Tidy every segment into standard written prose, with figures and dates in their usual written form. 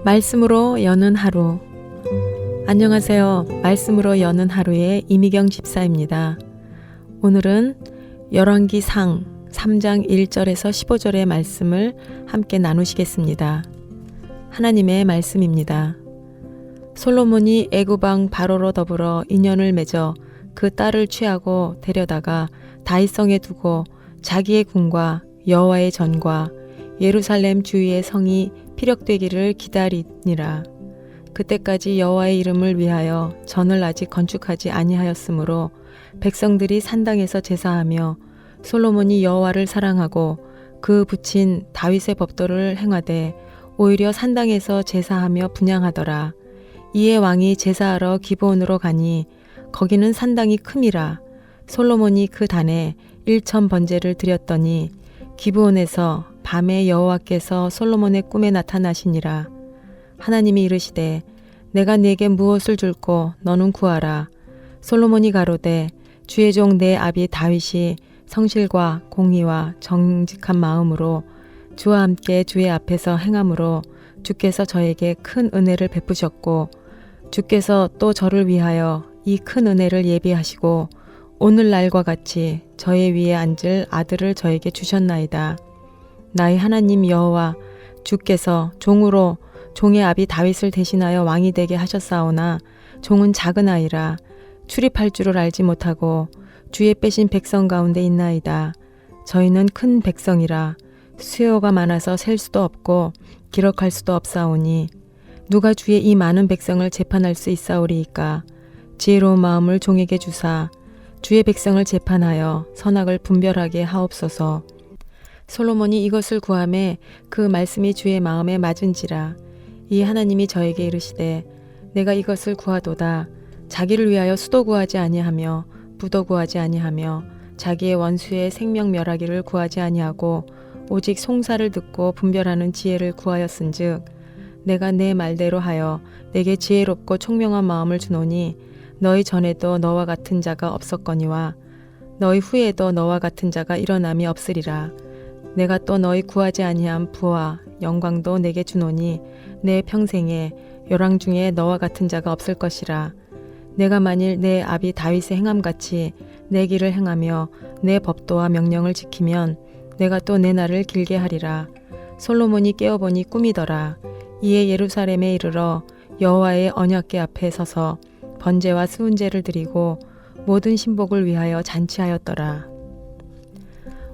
말씀으로 여는 하루. 안녕하세요. 말씀으로 여는 하루의 이미경 집사입니다. 오늘은 열왕기상 3장 1절에서 15절의 말씀을 함께 나누시겠습니다. 하나님의 말씀입니다. 솔로몬이 애굽왕 바로로 더불어 인연을 맺어 그 딸을 취하고 데려다가 다윗성에 두고 자기의 궁과 여호와의 전과 예루살렘 주위의 성이 피력되기를 기다리니라. 그때까지 여호와의 이름을 위하여 전을 아직 건축하지 아니하였으므로 백성들이 산당에서 제사하며 솔로몬이 여호와를 사랑하고 그 붙인 다윗의 법도를 행하되 오히려 산당에서 제사하며 분향하더라. 이에 왕이 제사하러 기브온으로 가니 거기는 산당이 큼이라. 솔로몬이 그 단에 1천 번제를 드렸더니 기브온에서 밤에 여호와께서 솔로몬의 꿈에 나타나시니라. 하나님이 이르시되 내가 네게 무엇을 줄꼬 너는 구하라. 솔로몬이 가로되 주의 종 내 아비 다윗이 성실과 공의와 정직한 마음으로 주와 함께 주의 앞에서 행함으로 주께서 저에게 큰 은혜를 베푸셨고 주께서 또 저를 위하여 이 큰 은혜를 예비하시고 오늘날과 같이 저의 위에 앉을 아들을 저에게 주셨나이다. 나의 하나님 여호와 주께서 종으로 종의 아비 다윗을 대신하여 왕이 되게 하셨사오나 종은 작은 아이라 출입할 줄을 알지 못하고 주의 빼신 백성 가운데 있나이다. 저희는 큰 백성이라 수요가 많아서 셀 수도 없고 기록할 수도 없사오니 누가 주의 이 많은 백성을 재판할 수 있사오리이까. 지혜로운 마음을 종에게 주사 주의 백성을 재판하여 선악을 분별하게 하옵소서. 솔로몬이 이것을 구하매 그 말씀이 주의 마음에 맞은지라. 이 하나님이 저에게 이르시되 내가 이것을 구하도다. 자기를 위하여 수도 구하지 아니하며 부도 구하지 아니하며 자기의 원수의 생명 멸하기를 구하지 아니하고 오직 송사를 듣고 분별하는 지혜를 구하였은즉 내가 내 말대로 하여 내게 지혜롭고 총명한 마음을 주노니 너희 전에도 너와 같은 자가 없었거니와 너희 후에도 너와 같은 자가 일어남이 없으리라. 내가 또 너희 구하지 아니한 부와 영광도 내게 주노니 내 평생에 열왕 중에 너와 같은 자가 없을 것이라. 내가 만일 내 아비 다윗의 행함같이 내 길을 행하며 내 법도와 명령을 지키면 내가 또 내 날을 길게 하리라. 솔로몬이 깨어보니 꿈이더라. 이에 예루살렘에 이르러 여호와의 언약궤 앞에 서서 번제와 수은제를 드리고 모든 신복을 위하여 잔치하였더라.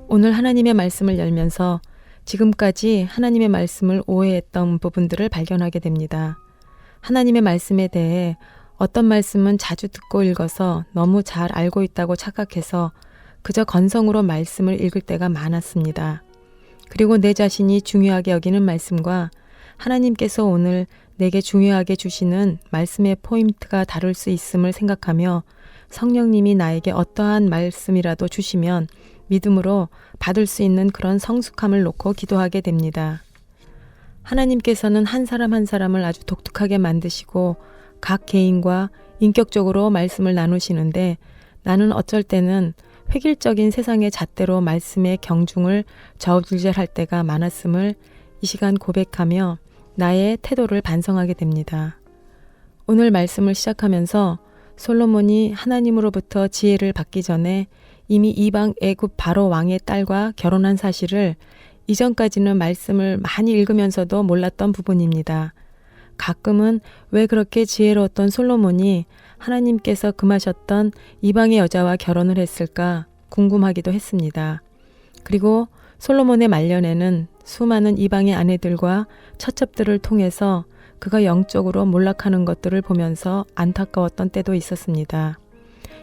오늘 하나님의 말씀을 열면서 지금까지 하나님의 말씀을 오해했던 부분들을 발견하게 됩니다. 하나님의 말씀에 대해 어떤 말씀은 자주 듣고 읽어서 너무 잘 알고 있다고 착각해서 그저 건성으로 말씀을 읽을 때가 많았습니다. 그리고 내 자신이 중요하게 여기는 말씀과 하나님께서 오늘 내게 중요하게 주시는 말씀의 포인트가 다를 수 있음을 생각하며 성령님이 나에게 어떠한 말씀이라도 주시면 믿음으로 받을 수 있는 그런 성숙함을 놓고 기도하게 됩니다. 하나님께서는 한 사람 한 사람을 아주 독특하게 만드시고 각 개인과 인격적으로 말씀을 나누시는데 나는 어쩔 때는 획일적인 세상의 잣대로 말씀의 경중을 저울질할 때가 많았음을 이 시간 고백하며 나의 태도를 반성하게 됩니다. 오늘 말씀을 시작하면서 솔로몬이 하나님으로부터 지혜를 받기 전에 이미 이방 애굽 바로 왕의 딸과 결혼한 사실을 이전까지는 말씀을 많이 읽으면서도 몰랐던 부분입니다. 가끔은 왜 그렇게 지혜로웠던 솔로몬이 하나님께서 금하셨던 이방의 여자와 결혼을 했을까 궁금하기도 했습니다. 그리고 솔로몬의 말년에는 수많은 이방의 아내들과 처첩들을 통해서 그가 영적으로 몰락하는 것들을 보면서 안타까웠던 때도 있었습니다.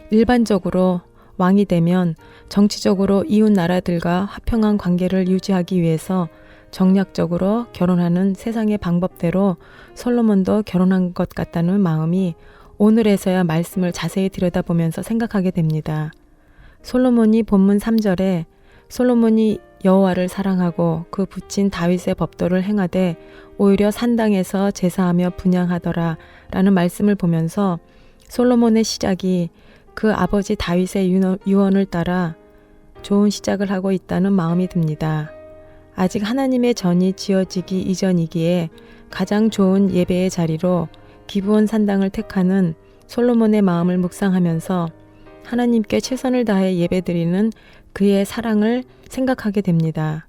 일반적으로 왕이 되면 정치적으로 이웃 나라들과 화평한 관계를 유지하기 위해서 정략적으로 결혼하는 세상의 방법대로 솔로몬도 결혼한 것 같다는 마음이 오늘에서야 말씀을 자세히 들여다보면서 생각하게 됩니다. 솔로몬이 본문 3절에 솔로몬이 여호와를 사랑하고 그 붙인 다윗의 법도를 행하되 오히려 산당에서 제사하며 분향하더라 라는 말씀을 보면서 솔로몬의 시작이 그 아버지 다윗의 유언을 따라 좋은 시작을 하고 있다는 마음이 듭니다. 아직 하나님의 전이 지어지기 이전이기에 가장 좋은 예배의 자리로 기브온 산당을 택하는 솔로몬의 마음을 묵상하면서 하나님께 최선을 다해 예배드리는 그의 사랑을 생각하게 됩니다.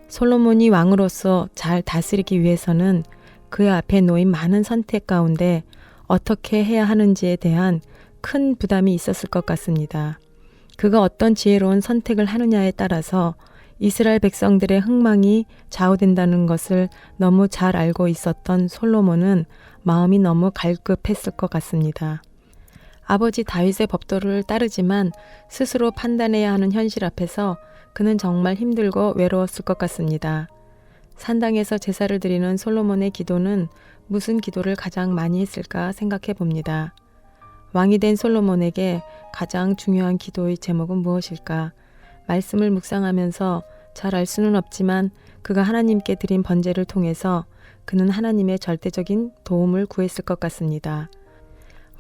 솔로몬이 왕으로서 잘 다스리기 위해서는 그의 앞에 놓인 많은 선택 가운데 어떻게 해야 하는지에 대한 큰 부담이 있었을 것 같습니다. 그가 어떤 지혜로운 선택을 하느냐에 따라서 이스라엘 백성들의 흥망이 좌우된다는 것을 너무 잘 알고 있었던 솔로몬은 마음이 너무 갈급했을 것 같습니다. 아버지 다윗의 법도를 따르지만 스스로 판단해야 하는 현실 앞에서 그는 정말 힘들고 외로웠을 것 같습니다. 산당에서 제사를 드리는 솔로몬의 기도는 무슨 기도를 가장 많이 했을까 생각해 봅니다. 왕이 된 솔로몬에게 가장 중요한 기도의 제목은 무엇일까? 말씀을 묵상하면서 잘 알 수는 없지만 그가 하나님께 드린 번제를 통해서 그는 하나님의 절대적인 도움을 구했을 것 같습니다.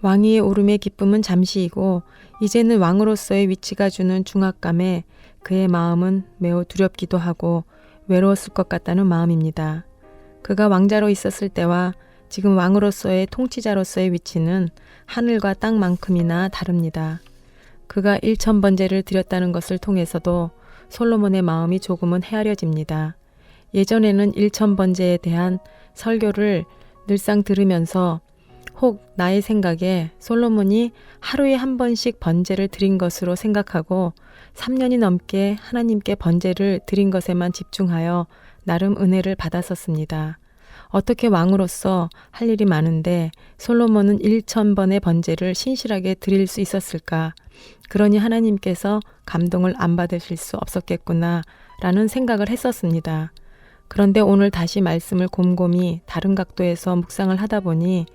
왕위의 오름의 기쁨은 잠시이고 이제는 왕으로서의 위치가 주는 중압감에 그의 마음은 매우 두렵기도 하고 외로웠을 것 같다는 마음입니다. 그가 왕자로 있었을 때와 지금 왕으로서의 통치자로서의 위치는 하늘과 땅만큼이나 다릅니다. 그가 1000번제를 드렸다는 것을 통해서도 솔로몬의 마음이 조금은 헤아려집니다. 예전에는 1000번제에 대한 설교를 늘상 들으면서 혹 나의 생각에 솔로몬이 하루에 한 번씩 번제를 드린 것으로 생각하고 3년이 넘게 하나님께 번제를 드린 것에만 집중하여 나름 은혜를 받았었습니다. 어떻게 왕으로서 할 일이 많은데 솔로몬은 1000번의 번제를 신실하게 드릴 수 있었을까? 그러니 하나님께서 감동을 안 받으실 수 없었겠구나 라는 생각을 했었습니다. 그런데 오늘 다시 말씀을 곰곰이 다른 각도에서 묵상을 하다 보니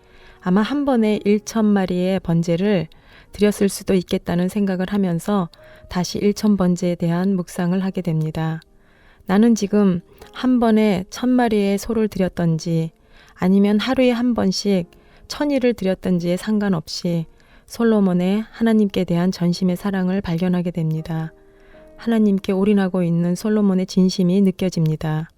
아마 한 번에 1000마리의 번제를 드렸을 수도 있겠다는 생각을 하면서 다시 1000번제에 대한 묵상을 하게 됩니다. 나는 지금 한 번에 1000마리의 소를 드렸던지 아니면 하루에 한 번씩 1000일을 드렸던지에 상관없이 솔로몬의 하나님께 대한 전심의 사랑을 발견하게 됩니다. 하나님께 올인하고 있는 솔로몬의 진심이 느껴집니다.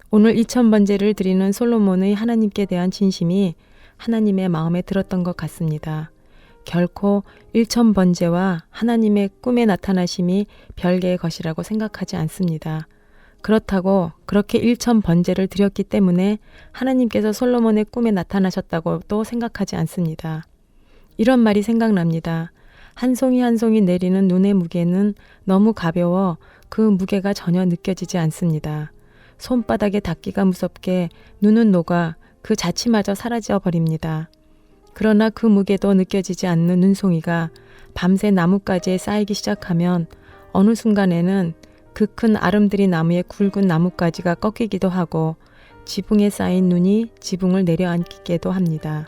오늘 2000번제를 드리는 솔로몬의 하나님께 대한 진심이 하나님의 마음에 들었던 것 같습니다. 결코 1000번제와 하나님의 꿈의 나타나심이 별개의 것이라고 생각하지 않습니다. 그렇다고 그렇게 1000번제를 드렸기 때문에 하나님께서 솔로몬의 꿈에 나타나셨다고도 생각하지 않습니다. 이런 말이 생각납니다. 한 송이 한 송이 내리는 눈의 무게는 너무 가벼워 그 무게가 전혀 느껴지지 않습니다. 손바닥에 닿기가 무섭게 눈은 녹아 그 자취마저 사라져 버립니다. 그러나 그 무게도 느껴지지 않는 눈송이가 밤새 나뭇가지에 쌓이기 시작하면 어느 순간에는 그 큰 아름드리 나무의 굵은 나뭇가지가 꺾이기도 하고 지붕에 쌓인 눈이 지붕을 내려앉기도 합니다.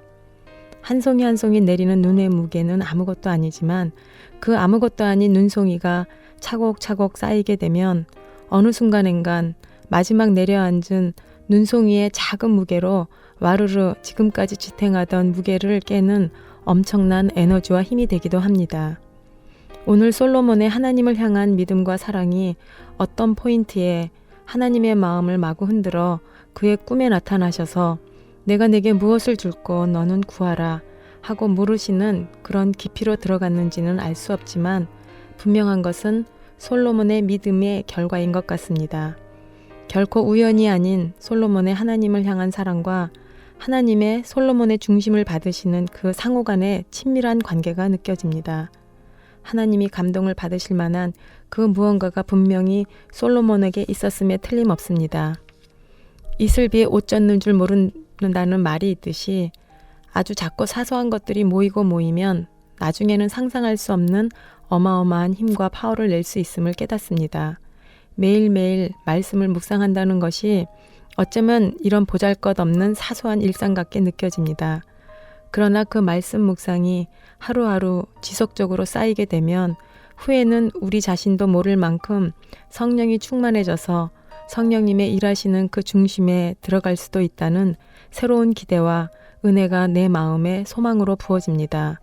한 송이 한 송이 내리는 눈의 무게는 아무것도 아니지만 그 아무것도 아닌 눈송이가 차곡차곡 쌓이게 되면 어느 순간엔간 마지막 내려앉은 눈송이의 작은 무게로 와르르 지금까지 지탱하던 무게를 깨는 엄청난 에너지와 힘이 되기도 합니다. 오늘 솔로몬의 하나님을 향한 믿음과 사랑이 어떤 포인트에 하나님의 마음을 마구 흔들어 그의 꿈에 나타나셔서 내가 내게 무엇을 줄고 너는 구하라 하고 물으시는 그런 깊이로 들어갔는지는 알 수 없지만 분명한 것은 솔로몬의 믿음의 결과인 것 같습니다. 결코 우연이 아닌 솔로몬의 하나님을 향한 사랑과 하나님의 솔로몬의 중심을 받으시는 그 상호 간의 친밀한 관계가 느껴집니다. 하나님이 감동을 받으실 만한 그 무언가가 분명히 솔로몬에게 있었음에 틀림없습니다. 이슬비에 옷 젖는 줄 모른다는 말이 있듯이 아주 작고 사소한 것들이 모이고 모이면 나중에는 상상할 수 없는 어마어마한 힘과 파워를 낼 수 있음을 깨닫습니다. 매일매일 말씀을 묵상한다는 것이 어쩌면 이런 보잘것없는 사소한 일상 같게 느껴집니다. 그러나 그 말씀 묵상이 하루하루 지속적으로 쌓이게 되면 후에는 우리 자신도 모를 만큼 성령이 충만해져서 성령님의 일하시는 그 중심에 들어갈 수도 있다는 새로운 기대와 은혜가 내 마음에 소망으로 부어집니다.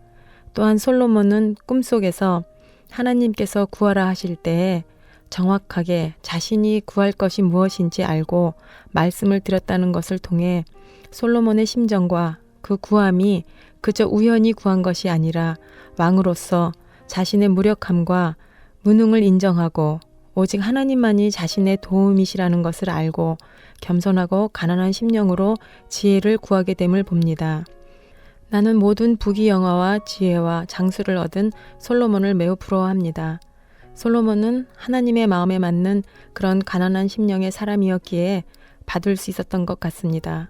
또한 솔로몬은 꿈속에서 하나님께서 구하라 하실 때에 정확하게 자신이 구할 것이 무엇인지 알고 말씀을 드렸다는 것을 통해 솔로몬의 심정과 그 구함이 그저 우연히 구한 것이 아니라 왕으로서 자신의 무력함과 무능을 인정하고 오직 하나님만이 자신의 도움이시라는 것을 알고 겸손하고 가난한 심령으로 지혜를 구하게 됨을 봅니다. 나는 모든 부귀영화와 지혜와 장수를 얻은 솔로몬을 매우 부러워합니다. 솔로몬은 하나님의 마음에 맞는 그런 가난한 심령의 사람이었기에 받을 수 있었던 것 같습니다.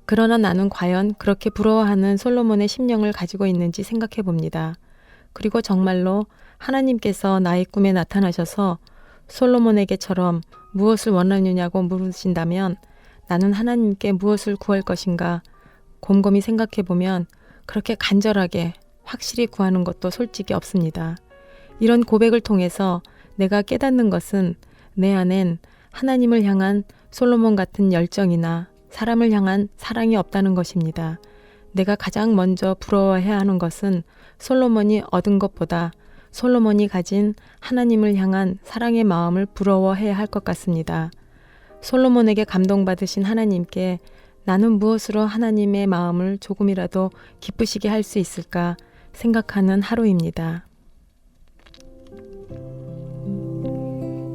그러나 나는 과연 그렇게 부러워하는 솔로몬의 심령을 가지고 있는지 생각해 봅니다. 그리고 정말로 하나님께서 나의 꿈에 나타나셔서 솔로몬에게처럼 무엇을 원하느냐고 물으신다면 나는 하나님께 무엇을 구할 것인가 곰곰이 생각해 보면 그렇게 간절하게 확실히 구하는 것도 솔직히 없습니다. 이런 고백을 통해서 내가 깨닫는 것은 내 안엔 하나님을 향한 솔로몬 같은 열정이나 사람을 향한 사랑이 없다는 것입니다. 내가 가장 먼저 부러워해야 하는 것은 솔로몬이 얻은 것보다 솔로몬이 가진 하나님을 향한 사랑의 마음을 부러워해야 할 것 같습니다. 솔로몬에게 감동받으신 하나님께 나는 무엇으로 하나님의 마음을 조금이라도 기쁘시게 할 수 있을까 생각하는 하루입니다.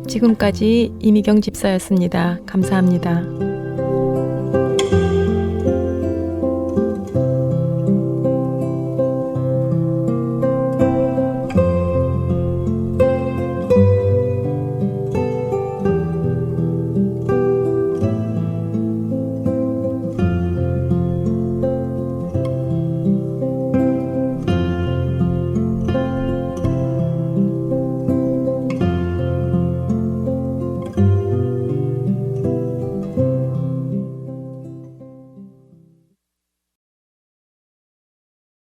지금까지 이미경 집사였습니다. 감사합니다.